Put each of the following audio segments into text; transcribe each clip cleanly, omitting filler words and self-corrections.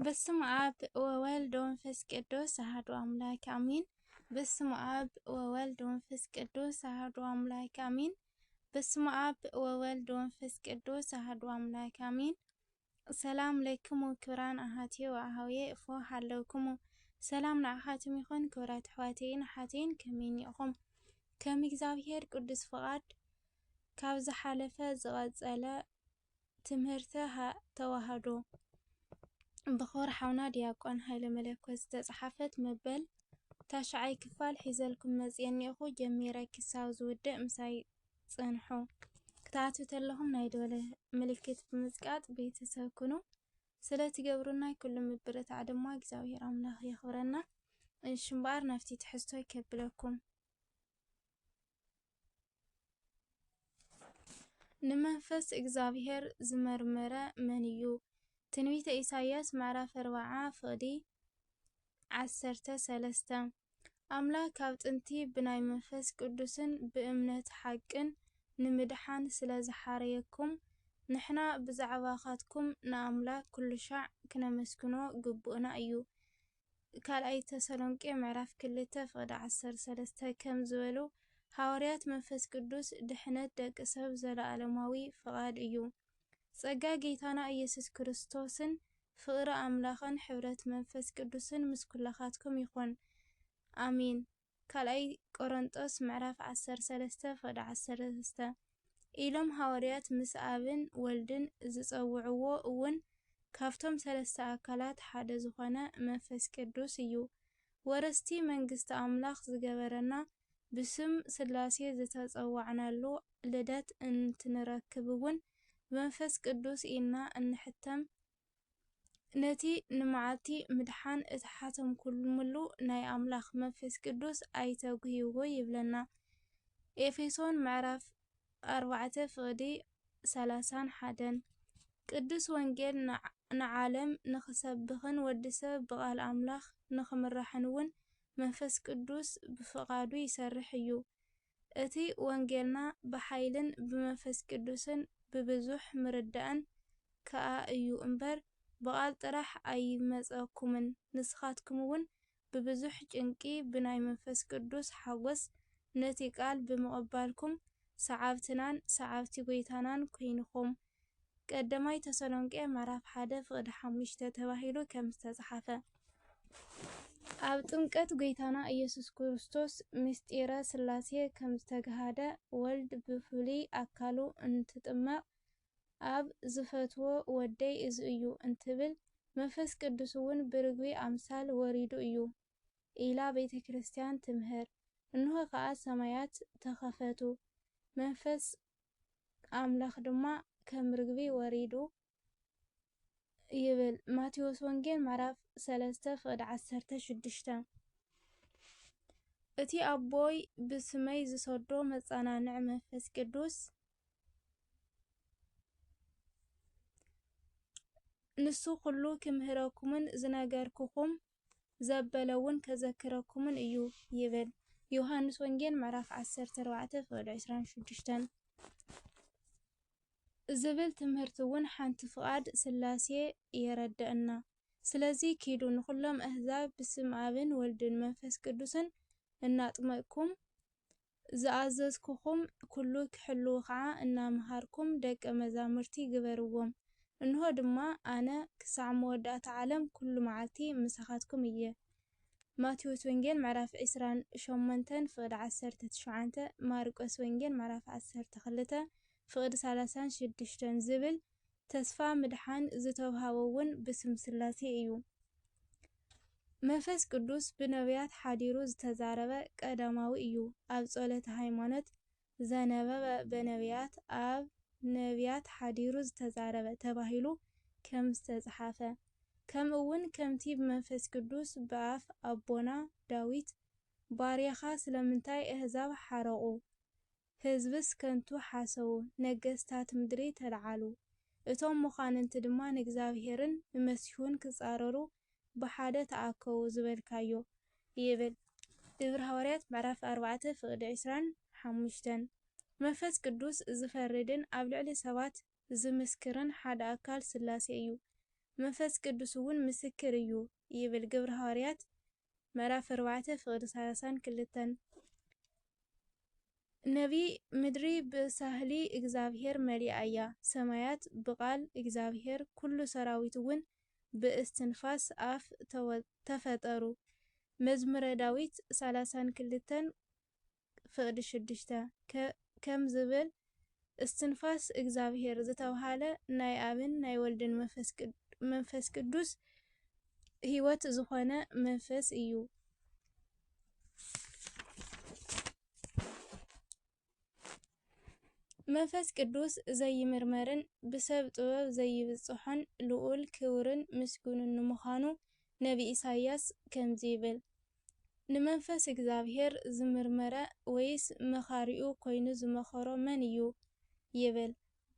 በስመ አብ ወወልድ ወመንፈስ ቅዱስ አሐዱ አምላክ አሜን። በስመ አብ ወወልድ ወመንፈስ ቅዱስ አሐዱ አምላክ አሜን። በስመ አብ ወወልድ ወመንፈስ ቅዱስ አሐዱ አምላክ አሜን። ሰላም ለክሙ ክብራን አሐትየ ወአኀውየ እፎ ሃለውክሙ ሰላም ንአኻትም ይኹን ክብራት ኣሕዋተይን ኣሓተይን ከመይ ኢኹም? ከም እግዚአብሔር ቅዱስ ፍቃድ ካብ ዝሓለፈ ዝቐፀለ ትምህርተ ተዋህዶ بخور حونا دياقون هايل ملكوت ዝተጻحفت مبل تاشعي كفال حيزلكم مزيني أخو جميرا كساو زودة مساي صنحو كتاتو تلهم نايدوله ملكت بمزقات بيتساكنو سلاتي قبرنا كل مبرت عدموا اكزاوير عملاخ يخورنا انشمبار نفتي تحستو يكبلكم نمنفس اكزاوير زمرمرة منيو تنبيت إساياس معرف 4 فقدي 13 أملاك كابت انتي بناي منفس قدسن بأمنة حقن نمدحان سلاز حاريكم نحنا بزعواخاتكم نأملاك كل شع كنا مسكنو قبونا أيو كال أي تسالونكي معرف كلتا فقد 13 كم زولو حواريات منفس قدس دحنت دك سبب زلا ألماوي فقاد أيو ጸጋ ጌታና ኢየሱስ ክርስቶስን ፍቅረ አምላኽን ሕብረት መንፈስ ቅዱስን ምስኩላኻትኩም ይኹን አሜን። ካልአይ ቆሮንጦስ ምዕራፍ 13 ፈዳ 13 ኢሎም ሐዋርያት ምስ አብን ወልድን ዝጸውዕዎ እውን ካፍቶም ሰለስተ አካላት ሓደ ዝኾነ መንፈስ ቅዱስ እዩ። ወረስቲ መንግስቲ አምላኽ ዝገበረና ብስም ስላሴ ዝተጸዋዕናሉ ልደት እንትንረክብውን መንፈስ ቅዱስ ኢና እንሕተም ነቲ ንማዓልቲ ምድሓን እትሓተም ኩልሙሉ ናይ አምላኽ መንፈስ ቅዱስ ኣይተጉሂዎ ይብለና። ኤፌሶን ምዕራፍ 4 ፍቅዲ 31 ቅዱስ ወንጌል ንዓለም ንኽሰብኽን ወዲሰብ ብቃል አምላኽ ንኽምራሕን እውን መንፈስ ቅዱስ ብፍቃዱ ይሰርሕ እዩ። እቲ ወንጌልና ብሓይልን ብመንፈስ ቅዱስን ببزوح مردان كا ايو امبر بقال طرح اي مصاكمن نسخاتكمون ببزوح جنقي بناي منفس قدوس حوس نتي قال بمقبالكم سعابتنان سعابتي غويتانان كوينكم قدماي تسالونقي معرف 1 فقد 5 تباهيلو كم تتصحفه ኣብ ጥምቀት ጌታና ኢየሱስ ክርስቶስ ምስጢረ ስላሴ ከም ዝተጋሃደ ወልድ ብፍሉይ አካሉ እንትጥመቅ ኣብ ዝፈትዎ ወደይ እዚ እዩ እንትብል መንፈስ ቅዱስ እውን ብርግቢ አምሳል ወሪዱ እዩ ኢላ ቤተ ክርስቲያን ትምህር። እንሆ ከዓ ሰማያት ተኸፈቱ መንፈስ አምላኽ ድማ ከም ርግቢ ወሪዱ ይብል። ማቴዎስ ወንጌል ምዕራፍ 3 ፍቅዲ 16 እቲ አቦይ ብስመይ ዝሰዶ መጻናንዕ መንፈስ ቅዱስ ንሱ ኩሉ ክምህረኩምን ዝነገርኩኩም ዘበለውን ከዘክረኩምን እዩ ይብል። ዮሐንስ ወንጌል ምዕራፍ 14 ፍቅዲ 26 ዝብል ትምህርት እውን ሓንቲ ፍቃድ ስላሴ የረድአና። ስለዚህ ኪዱ ንኩሎም አህዛብ ብስም አብን ወልድን መንፈስ ቅዱስን እናጥመቅኩም ዝአዘዝኩኩም ኩሉ ክሕልው ከዓ እናምሃርኩም ደቀ መዛሙርቲ ግበርዎም። እንሆ ድማ አነ ክሳዕ መወዳእታ ዓለም ኩሉ መዓልቲ ምሳኻትኩም እየ። ማቴዎስ ወንጌል ምዕራፍ 28 ፍቅዲ 19 ማርቆስ ወንጌል ምዕራፍ 12 ፍቅዲ 36 ዝብል ተስፋ ምድሓን ዝተውሃበውን ብስም ስላሴ እዩ። መንፈስ ቅዱስ ብነቢያት ሓዲሩ ዝተዛረበ ቀዳማዊ እዩ። ኣብ ጸሎተ ሃይማኖት ዘነበበ በነቢያት ኣብ ነቢያት ሓዲሩ ዝተዛረበ ተባሂሉ ከም ዝተጻሓፈ ከም እውን ከምቲ ብመንፈስ ቅዱስ በአፍ አቦና ዳዊት ባርያኻ ስለምንታይ አህዛብ ሓረቁ ህዝብስ ከንቱ ሓሰቡ ነገስታት ምድሪ ተለዓሉ እቶም መኳንንቲ ድማ ንእግዚአብሔርን ንመሲሑን ክጻረሩ ብሓደ ተኣከቡ ዝበልካዮ ይብል። ግብረ ሐዋርያት ምዕራፍ 4 ፍቅዲ 25 መንፈስ ቅዱስ ዝፈርድን ኣብ ልዕሊ ሰባት ዝምስክርን ሓደ አካል ስላሴ እዩ። መንፈስ ቅዱስ እውን ምስክር እዩ ይብል ግብረ ሐዋርያት ምዕራፍ 4:32 ነቢ ምድሪ ብሳህሊ እግዚአብሔር መሊአ እያ ሰማያት ብቃል እግዚአብሔር ኩሉ ሰራዊት እውን ብእስትንፋስ አፍ ተፈጠሩ መዝሙረ ዳዊት 32:6 ከም ዝብል እስትንፋስ እግዚአብሔር ዝተባሃለ ናይ አብን ናይ ወልድን መንፈስ ቅዱስ ህይወት ዝኾነ መንፈስ እዩ። መንፈስ ቅዱስ ዘይምርመርን ብሰብ ጥበብ ዘይብፅሖን ልዑል ክብርን ምስጉንን ንምዃኑ ነቢ ኢሳያስ ከምዚ ይብል ንመንፈስ እግዚአብሔር ዝምርመረ ወይስ መኻሪኡ ኮይኑ ዝመኸሮ መን እዩ ይብል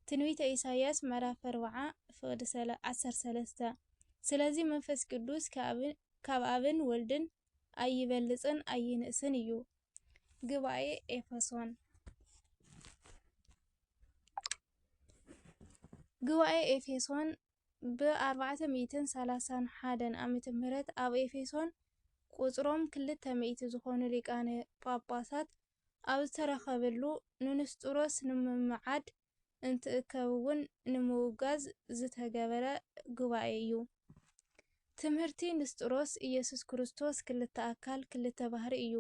ትንቢተ ኢሳያስ ምዕራፍ 40:13 ስለዚ መንፈስ ቅዱስ ካብ አብን ወልድን አይበልፅን አይንእስን እዩ። ጉባኤ ኤፌሶን ጉባኤ ኤፌሶን ብ431 ዓመተ ምህረት ኣብ ኤፌሶን ቁጽሮም 200 ዝኾኑ ሊቃነ ጳጳሳት ኣብ ዝተረኸበሉ ንንስጥሮስ ንምምዓድ እንትእከብውን ንምውጋዝ ዝተገበረ ጉባኤ እዩ። ትምህርቲ ንስጥሮስ ኢየሱስ ክርስቶስ ክልተ አካል ክልተ ባህሪ እዩ።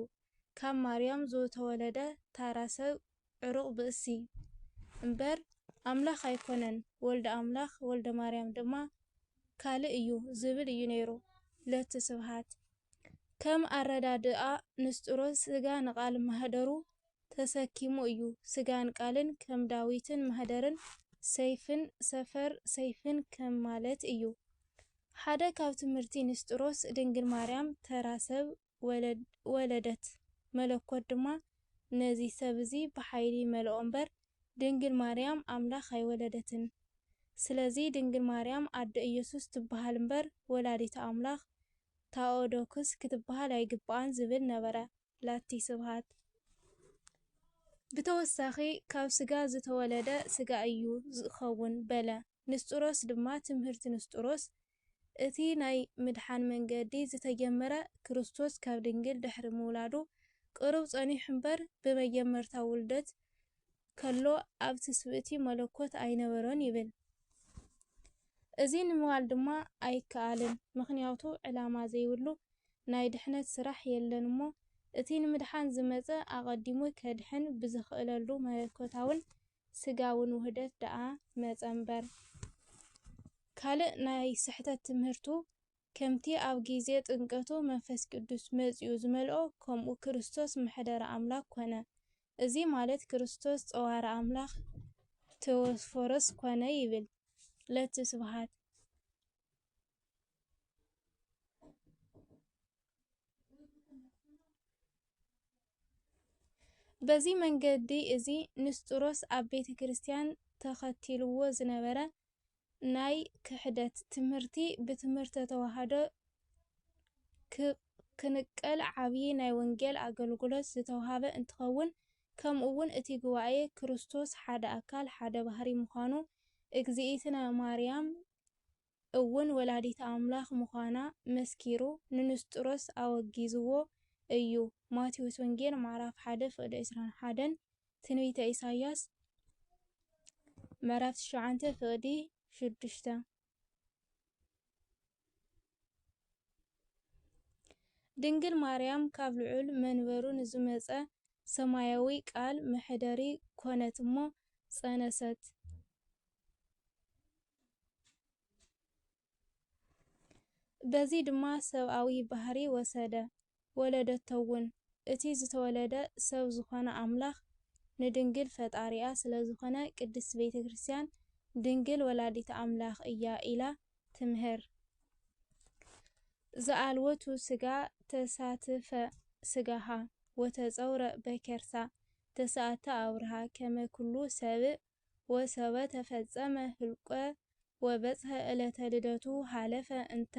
ካብ ማርያም ዝተወለደ ታራ ሰብ ዕሩቕ ብእሲ እምበር አምላኽ ኣይኮነን ወልደ አምላኽ ወልደ ማርያም ድማ ካልእ እዩ ዝብል እዩ ነይሩ። ለቲ ስብሃት ከም አረዳድኣ ንስጥሮስ ስጋ ንቃል ማህደሩ ተሰኪሙ እዩ። ስጋን ቃልን ከም ዳዊትን ማህደርን ሰይፍን ሰፈር ሰይፍን ከም ማለት እዩ። ሓደ ካብ ትምህርቲ ንስጥሮስ ድንግል ማርያም ተራ ሰብ ወለደት መለኮት ድማ ነዚ ሰብ እዚ ብሓይሊ መልኦ እምበር ድንግል ማርያም አምላኽ ኣይወለደትን። ስለዚ ድንግል ማርያም አደ ኢየሱስ ትበሃል እምበር ወላዲተ አምላኽ ታኦዶክስ ክትበሃል ኣይግባኣን ዝብል ነበረ። ላቲ ስብሃት ብተወሳኺ ካብ ስጋ ዝተወለደ ስጋ እዩ ዝኸውን በለ። ንስጥሮስ ድማ ትምህርቲ ንስጥሮስ እቲ ናይ ምድሓን መንገዲ ዝተጀመረ ክርስቶስ ካብ ድንግል ድሕሪ ምውላዱ ቅሩብ ጸኒሑ እምበር ብመጀመርታ ውልደት ከሎ ኣብ ትስብእቲ መለኮት ኣይነበሮን ይብል። እዚ ንምባል ድማ ኣይከኣልን ምክንያቱ ዕላማ ዘይብሉ ናይ ድሕነት ስራሕ የለን እሞ እቲ ንምድሓን ዝመፀ ኣቐዲሙ ከድሕን ብዝኽእለሉ መለኮታውን ስጋውን ውህደት ደኣ መፀ እምበር። ካልእ ናይ ስሕተት ትምህርቱ ከምቲ ኣብ ግዜ ጥምቀቱ መንፈስ ቅዱስ መፂኡ ዝመልኦ ከምኡ ክርስቶስ ምሕደረ አምላክ ኮነ። እዚ ማለት ክርስቶስ ፀዋረ አምላኽ ቴዎስፎሮስ ኮነ ይብል። ለቲ ስብሃት በዚ መንገዲ እዚ ንስጥሮስ ኣብ ቤተ ክርስቲያን ተኸቲልዎ ዝነበረ ናይ ክህደት ትምህርቲ ብትምህርተ ተዋህዶ ክንቀል ዓብይ ናይ ወንጌል ኣገልግሎት ዝተዋህበ እንትኸውን ከምኡ እውን እቲ ጉባኤ ክርስቶስ ሓደ አካል ሓደ ባህሪ ምዃኑ እግዝእትነ ማርያም እውን ወላዲተ አምላኽ ምዃና መስኪሩ ንንስጥሮስ ኣወጊዝዎ እዩ። ማቴዎስ ወንጌል ምዕራፍ 1:21 ትንቢተ ኢሳያስ ምዕራፍ 9:6 ድንግል ማርያም ካብ ልዑል መንበሩ ንዝመፀ ሰማያዊ ቃል መሕደሪ ኮነት እሞ ጸነሰት። በዚ ድማ ሰብኣዊ ባህሪ ወሰደ ወለደተውን። እቲ ዝተወለደ ሰብ ዝኾነ አምላኽ ንድንግል ፈጣሪኣ ስለዝኾነ ቅድስት ቤተ ክርስቲያን ድንግል ወላዲተ አምላኽ እያ ኢላ ትምህር። ዘአልወቱ ስጋ ተሳትፈ ስጋሃ ወተፀውረ በከርሳ ተስኣተ አብርሃ ከመ ኩሉ ሰብእ ወሰበ ተፈጸመ ህልቆ ወበጽሐ ዕለተ ልደቱ ሃለፈ እንተ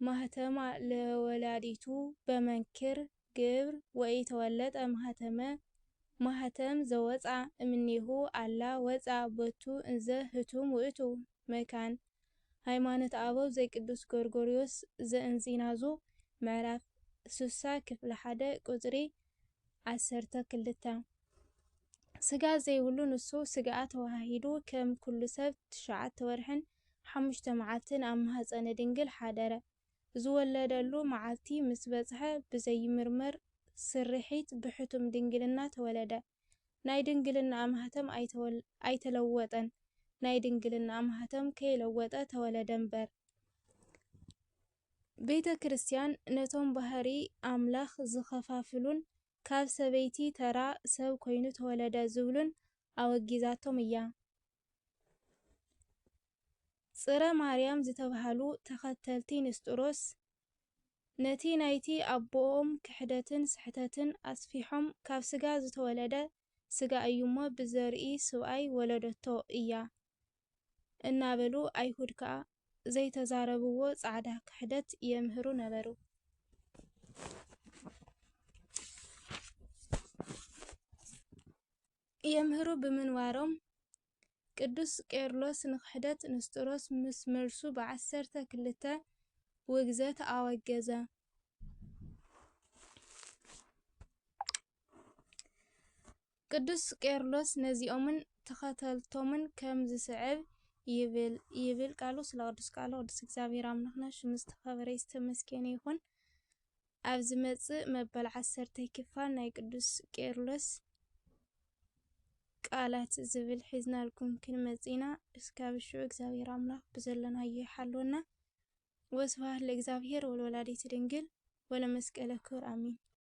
ማህተማ ለወላዲቱ በመንክር ግብር ወይ ተወለጠ ማህተም ዘወፃ እምኔሁ አላ ወፃ ቦቱ እንዘ ህቱም ውእቱ መካን ሃይማኖት አበው ዘቅዱስ ጎርጎርዮስ ዘእንዚናዙ ምዕራፍ 60 ክፍሊ 1 ቁጽሪ 12 ስጋ ዘይብሉ ንሱ ስጋኣ ተዋሂዱ ከም ኩሉ ሰብ 9 ወርሕን 5 መዓልትን ኣብ ማህፀነ ድንግል ሓደረ። ዝወለደሉ መዓልቲ ምስ በጽሐ ብዘይምርመር ስርሒት ብሕቱም ድንግልና ተወለደ። ናይ ድንግልና ማህተም ኣይተለወጠን። ናይ ድንግልና ማህተም ከይለወጠ ተወለደ እምበር። ቤተ ክርስቲያን ነቶም ባህሪ ኣምላኽ ዝኸፋፍሉን ካብ ሰበይቲ ተራ ሰብ ኮይኑ ተወለደ ዝብሉን ኣወጊዛቶም እያ። ጽረ ማርያም ዝተባሃሉ ተኸተልቲ ንስጥሮስ ነቲ ናይቲ ኣቦኦም ክሕደትን ስሕተትን ኣስፊሖም ካብ ስጋ ዝተወለደ ስጋ እዩሞ ብዘርኢ ሰብኣይ ወለደቶ እያ እናበሉ ኣይሁድ ከዓ ዘይተዛረብዎ ጻዕዳ ክሕደት የምህሩ ነበሩ። የምህሩ ብምንባሮም ቅዱስ ቄርሎስ ንክሕደት ንስጥሮስ ምስ መልሱ ብ12 ውግዘት ኣወገዘ። ቅዱስ ቄርሎስ ነዚኦምን ተኸተልቶምን ከም ዝስዕብ ይብል ቃሉ ስለ ቅዱስ ቃሉ ቅዱስ እግዚአብሔር አምላክና ሽሙ ዝተኸበረ ዝተመስገነ ይኹን። ኣብ ዝመጽእ መበል 10 ክፋል ናይ ቅዱስ ቄርሎስ ቃላት ዝብል ሒዝናልኩም ክንመጺና እስካብ ሽዑ እግዚአብሔር አምላክ ብዘለናዮ ይሓልወና። ወስብሐት ለእግዚአብሔር ወለወላዲቱ ድንግል ወለመስቀለ ክቡር አሜን።